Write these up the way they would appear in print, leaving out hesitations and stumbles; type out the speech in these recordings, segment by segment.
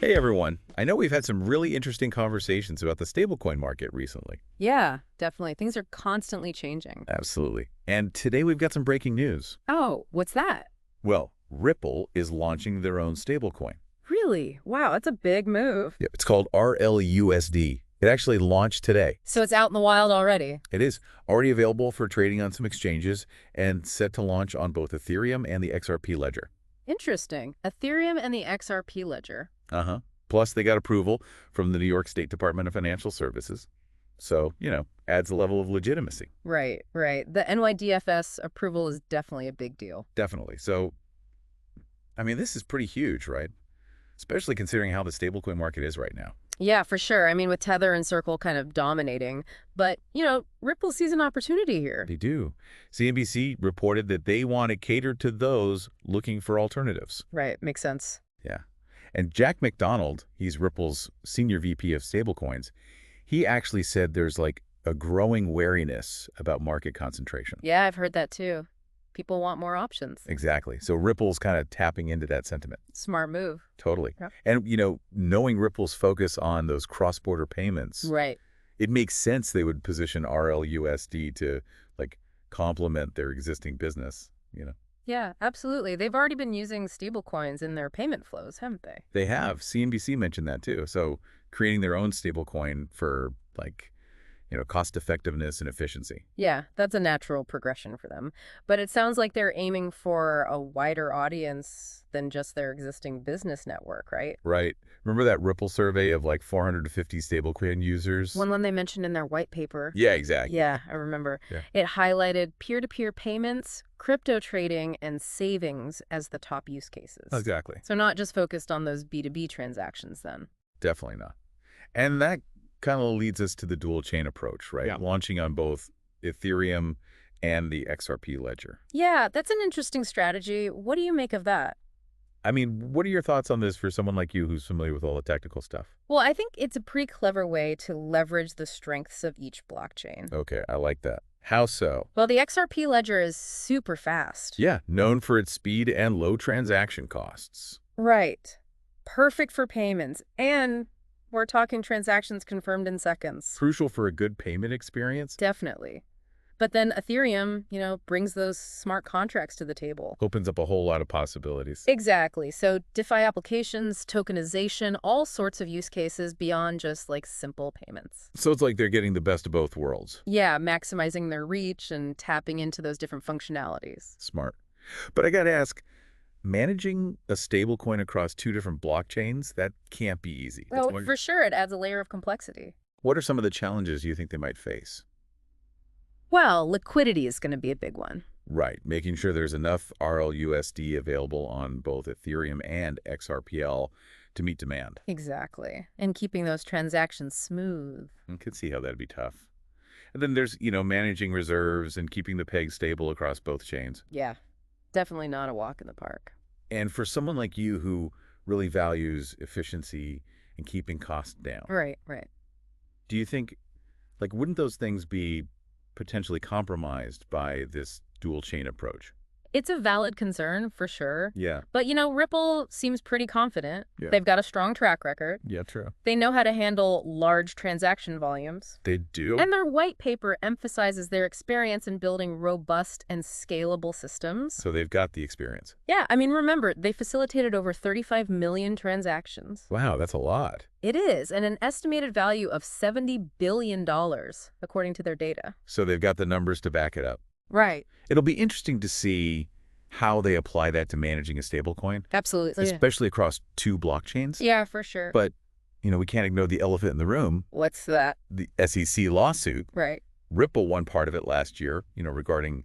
Hey everyone, I know we've had some really interesting conversations about the stablecoin market recently. Yeah, definitely. Things are constantly changing. Absolutely. And today we've got some breaking news. Oh, what's that? Well, Ripple is launching their own stablecoin. Really? Wow, that's a big move. Yep, it's called RLUSD. It actually launched today. So it's out in the wild already. It is already available for trading on some exchanges and set to launch on both Ethereum and the XRP ledger. Interesting. Ethereum and the XRP ledger. Uh-huh. Plus, they got approval from the New York State Department of Financial Services. So, adds a level of legitimacy. Right, right. The NYDFS approval is definitely a big deal. Definitely. So, I mean, this is pretty huge, right? Especially considering how the stablecoin market is right now. Yeah, for sure. I mean, with Tether and Circle kind of dominating. But, Ripple sees an opportunity here. They do. CNBC reported that they want to cater to those looking for alternatives. Right, makes sense. Yeah. And Jack McDonald, he's Ripple's senior VP of stablecoins, he actually said there's like a growing wariness about market concentration. Yeah, I've heard that too. People want more options. Exactly. So Ripple's kind of tapping into that sentiment. Smart move. Totally. Yeah. And, knowing Ripple's focus on those cross-border payments, Right. it makes sense they would position RLUSD to, like, complement their existing business. Yeah, absolutely. They've already been using stablecoins in their payment flows, haven't they? They have. CNBC mentioned that, too. So creating their own stablecoin for, like, cost effectiveness and efficiency. Yeah, that's a natural progression for them. But it sounds like they're aiming for a wider audience than just their existing business network, right? Right. Remember that Ripple survey of like 450 stablecoin users? One they mentioned in their white paper. Yeah, exactly. Yeah, I remember. Yeah. It highlighted peer-to-peer payments, crypto trading, and savings as the top use cases. Exactly. So not just focused on those B2B transactions then. Definitely not. And that kind of leads us to the dual chain approach, right? Yeah. Launching on both Ethereum and the XRP ledger. Yeah, that's an interesting strategy. What do you make of that? I mean, what are your thoughts on this for someone like you who's familiar with all the technical stuff? Well, I think it's a pretty clever way to leverage the strengths of each blockchain. Okay, I like that. How so? Well, the XRP ledger is super fast. Yeah, known for its speed and low transaction costs. Right. Perfect for payments. And we're talking transactions confirmed in seconds. Crucial for a good payment experience. Definitely. But then Ethereum, brings those smart contracts to the table. Opens up a whole lot of possibilities. Exactly. So DeFi applications, tokenization, all sorts of use cases beyond just like simple payments. So it's like they're getting the best of both worlds. Yeah, maximizing their reach and tapping into those different functionalities. Smart. But I got to ask, managing a stablecoin across two different blockchains, that can't be easy. Oh, for sure. It adds a layer of complexity. What are some of the challenges you think they might face? Well, liquidity is going to be a big one. Right. Making sure there's enough RLUSD available on both Ethereum and XRPL to meet demand. Exactly. And keeping those transactions smooth. I could see how that'd be tough. And then there's, managing reserves and keeping the peg stable across both chains. Yeah, definitely not a walk in the park. And for someone like you who really values efficiency and keeping costs down. Right, right. Do you think, wouldn't those things be potentially compromised by this dual chain approach? It's a valid concern, for sure. Yeah. But, Ripple seems pretty confident. Yeah. They've got a strong track record. Yeah, true. They know how to handle large transaction volumes. They do? And their white paper emphasizes their experience in building robust and scalable systems. So they've got the experience. Yeah, I mean, remember, they facilitated over 35 million transactions. Wow, that's a lot. It is, and an estimated value of $70 billion, according to their data. So they've got the numbers to back it up. Right. It'll be interesting to see how they apply that to managing a stablecoin, Absolutely. especially across two blockchains. Yeah, for sure. But, we can't ignore the elephant in the room, What's that? the SEC lawsuit. Right. Ripple won part of it last year, regarding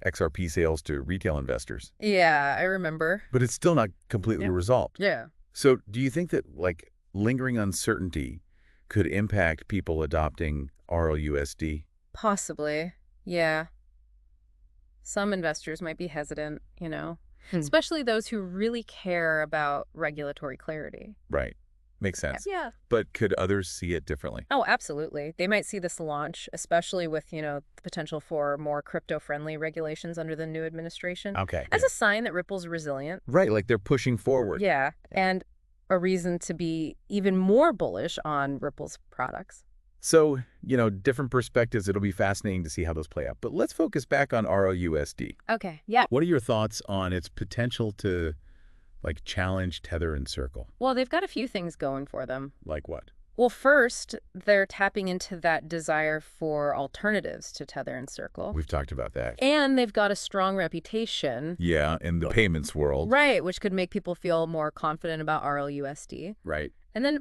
XRP sales to retail investors. Yeah, I remember. But it's still not completely resolved. Yeah. So do you think that, lingering uncertainty could impact people adopting RLUSD? Possibly. Yeah. Some investors might be hesitant, especially those who really care about regulatory clarity. Right. Makes sense. Yeah. But could others see it differently? Oh, absolutely. They might see this launch, especially with, the potential for more crypto-friendly regulations under the new administration, Okay. as a sign that Ripple's resilient. Right, like they're pushing forward. Yeah. And a reason to be even more bullish on Ripple's products. So, different perspectives. It'll be fascinating to see how those play out. But let's focus back on RLUSD. Okay, yeah. What are your thoughts on its potential to, challenge Tether and Circle? Well, they've got a few things going for them. Like what? Well, first, they're tapping into that desire for alternatives to Tether and Circle. We've talked about that. And they've got a strong reputation. Yeah, in the payments world. Right, which could make people feel more confident about RLUSD. Right. And then,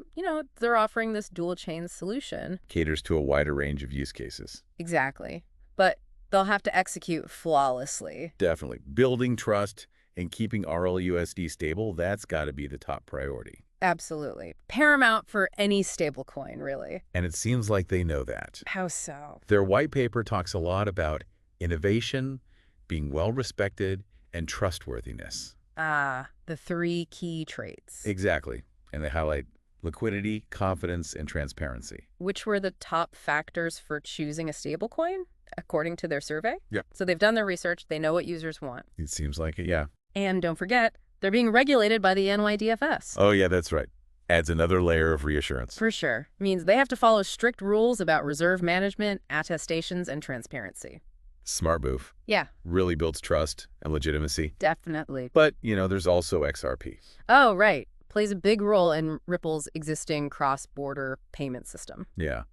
they're offering this dual chain solution. Caters to a wider range of use cases. Exactly. But they'll have to execute flawlessly. Definitely. Building trust and keeping RLUSD stable, that's got to be the top priority. Absolutely. Paramount for any stablecoin, really. And it seems like they know that. How so? Their white paper talks a lot about innovation, being well-respected, and trustworthiness. Ah, the 3 key traits. Exactly. And they highlight liquidity, confidence, and transparency. Which were the top factors for choosing a stablecoin, according to their survey? Yeah. So they've done their research. They know what users want. It seems like it, yeah. And don't forget, they're being regulated by the NYDFS. Oh, yeah, that's right. Adds another layer of reassurance. For sure. Means they have to follow strict rules about reserve management, attestations, and transparency. Smart move. Yeah. Really builds trust and legitimacy. Definitely. But, there's also XRP. Oh, right. Plays a big role in Ripple's existing cross-border payment system. Yeah.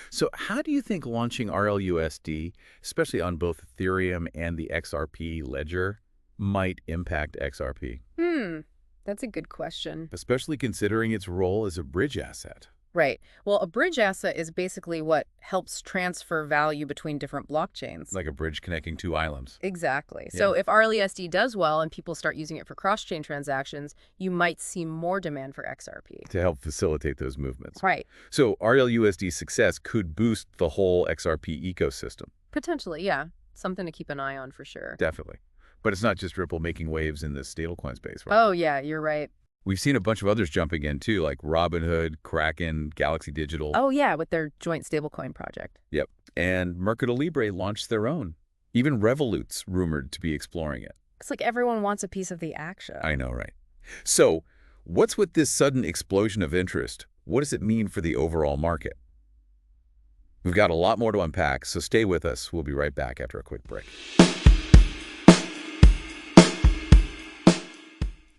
So how do you think launching RLUSD, especially on both Ethereum and the XRP ledger, might impact XRP? That's a good question. Especially considering its role as a bridge asset. Right. Well, a bridge asset is basically what helps transfer value between different blockchains. Like a bridge connecting 2 islands. Exactly. Yeah. So if RLUSD does well and people start using it for cross-chain transactions, you might see more demand for XRP. To help facilitate those movements. Right. So RLUSD's success could boost the whole XRP ecosystem. Potentially, yeah. Something to keep an eye on for sure. Definitely. But it's not just Ripple making waves in the stablecoin space, right? Oh, yeah, you're right. We've seen a bunch of others jumping in, too, like Robinhood, Kraken, Galaxy Digital. Oh, yeah, with their joint stablecoin project. Yep. And Mercado Libre launched their own. Even Revolut's rumored to be exploring it. It's like everyone wants a piece of the action. I know, right? So, what's with this sudden explosion of interest? What does it mean for the overall market? We've got a lot more to unpack, so stay with us. We'll be right back after a quick break.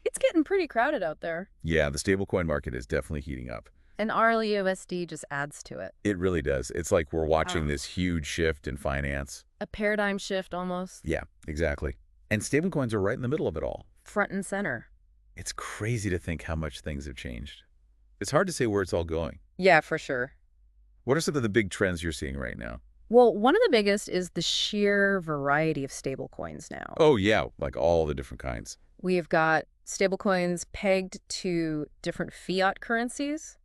It's getting pretty crowded out there. Yeah, the stablecoin market is definitely heating up. And RLUSD just adds to it. It really does. It's like we're watching this huge shift in finance. A paradigm shift almost. Yeah, exactly. And stablecoins are right in the middle of it all. Front and center. It's crazy to think how much things have changed. It's hard to say where it's all going. Yeah, for sure. What are some of the big trends you're seeing right now? Well, one of the biggest is the sheer variety of stablecoins now. Oh, yeah, like all the different kinds. We've got stablecoins pegged to different fiat currencies,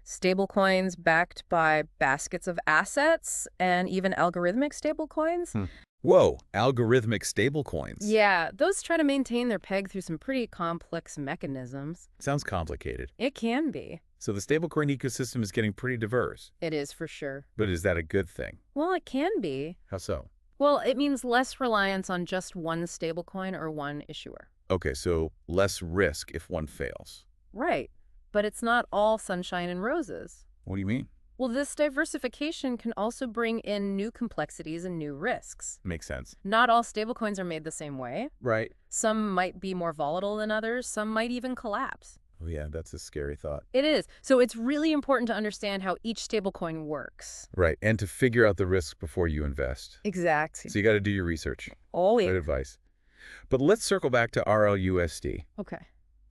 stablecoins backed by baskets of assets, and even algorithmic stablecoins. Whoa, algorithmic stablecoins. Yeah, those try to maintain their peg through some pretty complex mechanisms. Sounds complicated. It can be. So the stablecoin ecosystem is getting pretty diverse. It is for sure. But is that a good thing? Well, it can be. How so? Well, it means less reliance on just one stablecoin or one issuer. Okay, so less risk if one fails. Right. But it's not all sunshine and roses. What do you mean? Well, this diversification can also bring in new complexities and new risks. Makes sense. Not all stablecoins are made the same way. Right. Some might be more volatile than others. Some might even collapse. Oh, yeah, that's a scary thought. It is. So it's really important to understand how each stablecoin works. Right, and to figure out the risks before you invest. Exactly. So you got to do your research. Always. Good advice. But let's circle back to RLUSD. Okay.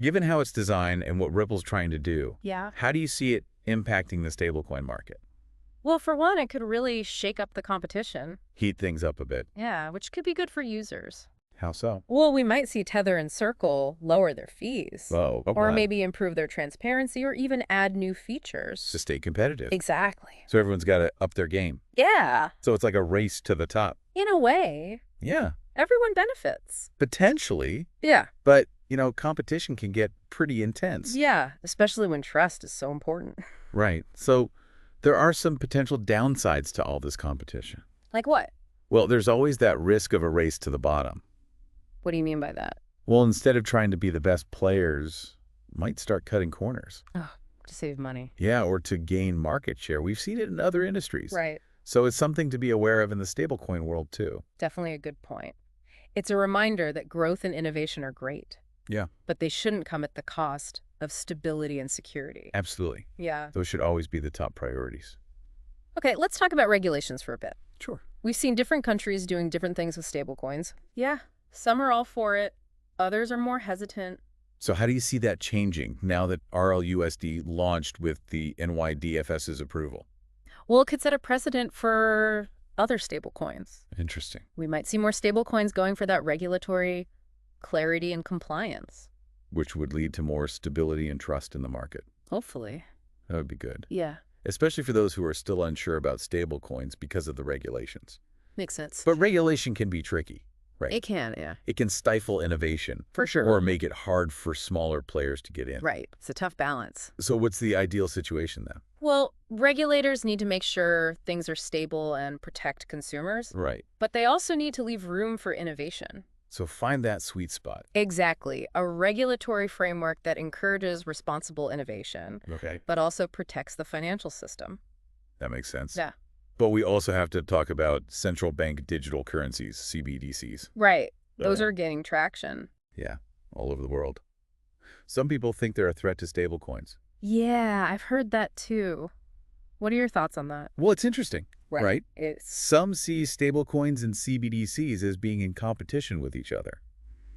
Given how it's designed and what Ripple's trying to do, Yeah. how do you see it impacting the stablecoin market? Well, for one, it could really shake up the competition. Heat things up a bit. Yeah, which could be good for users. How so? Well, we might see Tether and Circle lower their fees. Oh, Or wow. maybe improve their transparency or even add new features. To stay competitive. Exactly. So everyone's got to up their game. Yeah. So it's like a race to the top. In a way, Yeah, everyone benefits. potentially. Yeah. But, competition can get pretty intense. Yeah, especially when trust is so important. Right. So there are some potential downsides to all this competition. Like what? Well, there's always that risk of a race to the bottom. What do you mean by that? Well, instead of trying to be the best players, might start cutting corners. Oh, to save money. Yeah, or to gain market share. We've seen it in other industries. Right. So it's something to be aware of in the stablecoin world, too. Definitely a good point. It's a reminder that growth and innovation are great. Yeah. But they shouldn't come at the cost of stability and security. Absolutely. Yeah. Those should always be the top priorities. Okay, let's talk about regulations for a bit. Sure. We've seen different countries doing different things with stablecoins. Yeah, some are all for it. Others are more hesitant. So how do you see that changing now that RLUSD launched with the NYDFS's approval? Well, it could set a precedent for other stablecoins. Interesting. We might see more stablecoins going for that regulatory clarity and compliance. Which would lead to more stability and trust in the market. Hopefully. That would be good. Yeah. Especially for those who are still unsure about stablecoins because of the regulations. Makes sense. But regulation can be tricky, right? It can, yeah. It can stifle innovation. For sure. Or make it hard for smaller players to get in. Right. It's a tough balance. So what's the ideal situation then? Well, regulators need to make sure things are stable and protect consumers. Right. But they also need to leave room for innovation. So find that sweet spot. Exactly. A regulatory framework that encourages responsible innovation, Okay. but also protects the financial system. That makes sense. Yeah. But we also have to talk about central bank digital currencies, CBDCs. Right. Those are gaining traction. Yeah, all over the world. Some people think they're a threat to stablecoins. Yeah, I've heard that too. What are your thoughts on that? Well, it's interesting, right? It's Some see stablecoins and CBDCs as being in competition with each other,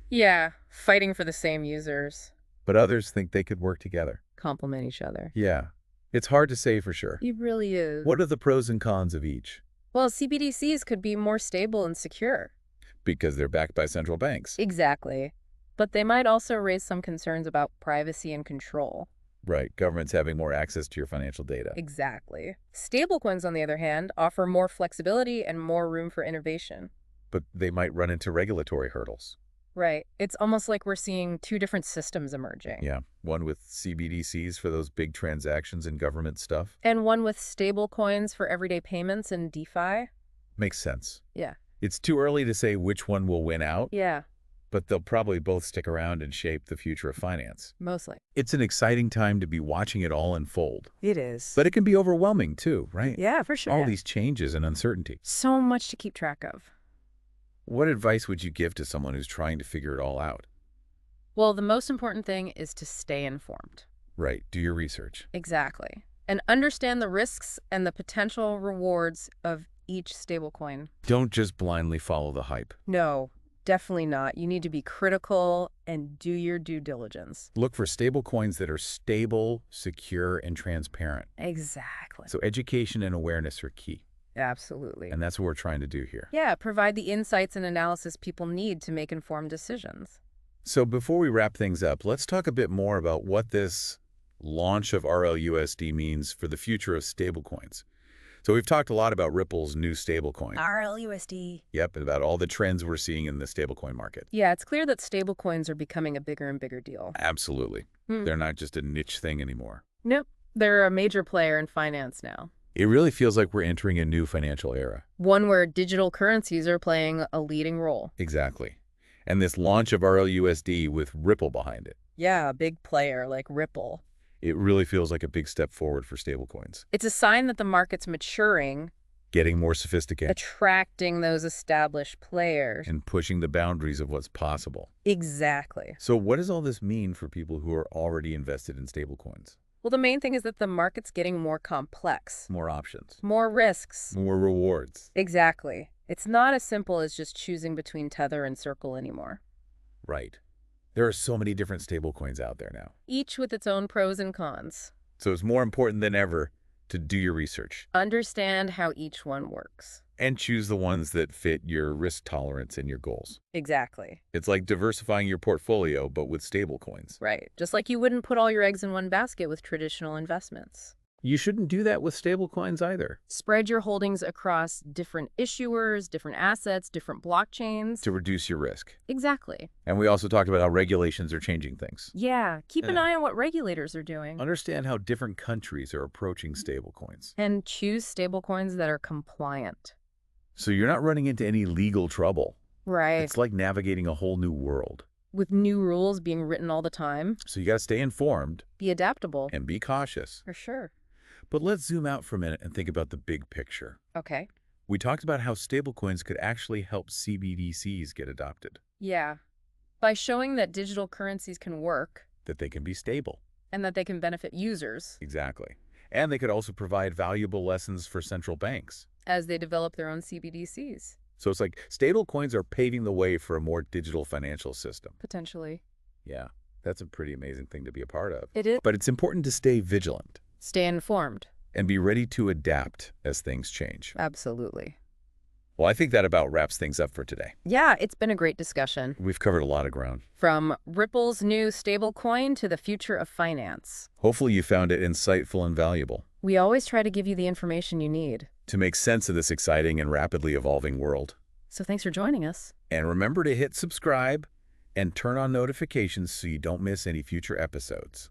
yeah, fighting for the same users, but others think they could work together. complement each other. Yeah, it's hard to say for sure. It really is. What are the pros and cons of each? Well, CBDCs could be more stable and secure. Because they're backed by central banks. Exactly. But they might also raise some concerns about privacy and control. Right, governments having more access to your financial data. Exactly. Stablecoins, on the other hand, offer more flexibility and more room for innovation. But they might run into regulatory hurdles. Right. It's almost like we're seeing two different systems emerging. Yeah, one with CBDCs for those big transactions and government stuff. And one with stablecoins for everyday payments and DeFi. Makes sense. Yeah. It's too early to say which one will win out, Yeah, but they'll probably both stick around and shape the future of finance. mostly. It's an exciting time to be watching it all unfold. It is. But it can be overwhelming too, right? Yeah, for sure. All these changes and uncertainty. So much to keep track of. What advice would you give to someone who's trying to figure it all out? Well, the most important thing is to stay informed. Right, do your research. Exactly. And understand the risks and the potential rewards of each stablecoin. Don't just blindly follow the hype. No, definitely not. You need to be critical and do your due diligence. Look for stablecoins that are stable, secure, and transparent. Exactly. So education and awareness are key. Absolutely. And that's what we're trying to do here. Yeah, provide the insights and analysis people need to make informed decisions. So before we wrap things up, let's talk a bit more about what this launch of RLUSD means for the future of stablecoins. So we've talked a lot about Ripple's new stablecoin. RLUSD. Yep, and about all the trends we're seeing in the stablecoin market. Yeah, it's clear that stablecoins are becoming a bigger and bigger deal. Absolutely. They're not just a niche thing anymore. Nope. They're a major player in finance now. It really feels like we're entering a new financial era. One where digital currencies are playing a leading role. Exactly. And this launch of RLUSD with Ripple behind it. Yeah, a big player like Ripple. It really feels like a big step forward for stablecoins. It's a sign that the market's maturing, Getting more sophisticated attracting those established players. and pushing the boundaries of what's possible. Exactly. So what does all this mean for people who are already invested in stablecoins? Well, the main thing is that the market's getting more complex. More options, More risks. more rewards. Exactly. It's not as simple as just choosing between Tether and Circle anymore. Right. There are so many different stablecoins out there now. Each with its own pros and cons. So it's more important than ever to do your research Understand how each one works. and choose the ones that fit your risk tolerance and your goals. Exactly. It's like diversifying your portfolio, but with stablecoins. Right. Just like you wouldn't put all your eggs in one basket with traditional investments. You shouldn't do that with stablecoins either. Spread your holdings across different issuers, different assets, different blockchains. To reduce your risk. Exactly. And we also talked about how regulations are changing things. Yeah. Keep an Yeah. eye on what regulators are doing. Understand how different countries are approaching stablecoins. And choose stablecoins that are compliant. So you're not running into any legal trouble. Right. It's like navigating a whole new world. with new rules being written all the time. So you got to stay informed Be adaptable. and be cautious. For sure. But let's zoom out for a minute and think about the big picture. Okay. We talked about how stablecoins could actually help CBDCs get adopted, Yeah. By showing that digital currencies can work that they can be stable. and that they can benefit users Exactly. And they could also provide valuable lessons for central banks. as they develop their own CBDCs, So it's like stablecoins are paving the way for a more digital financial system. potentially. Yeah, that's a pretty amazing thing to be a part of. It is. But it's important to stay vigilant Stay informed. and be ready to adapt as things change. Absolutely. Well, I think that about wraps things up for today. Yeah, it's been a great discussion. We've covered a lot of ground. From Ripple's new stablecoin to the future of finance. Hopefully you found it insightful and valuable We always try to give you the information you need. to make sense of this exciting and rapidly evolving world. So thanks for joining us. And remember to hit subscribe and turn on notifications so you don't miss any future episodes.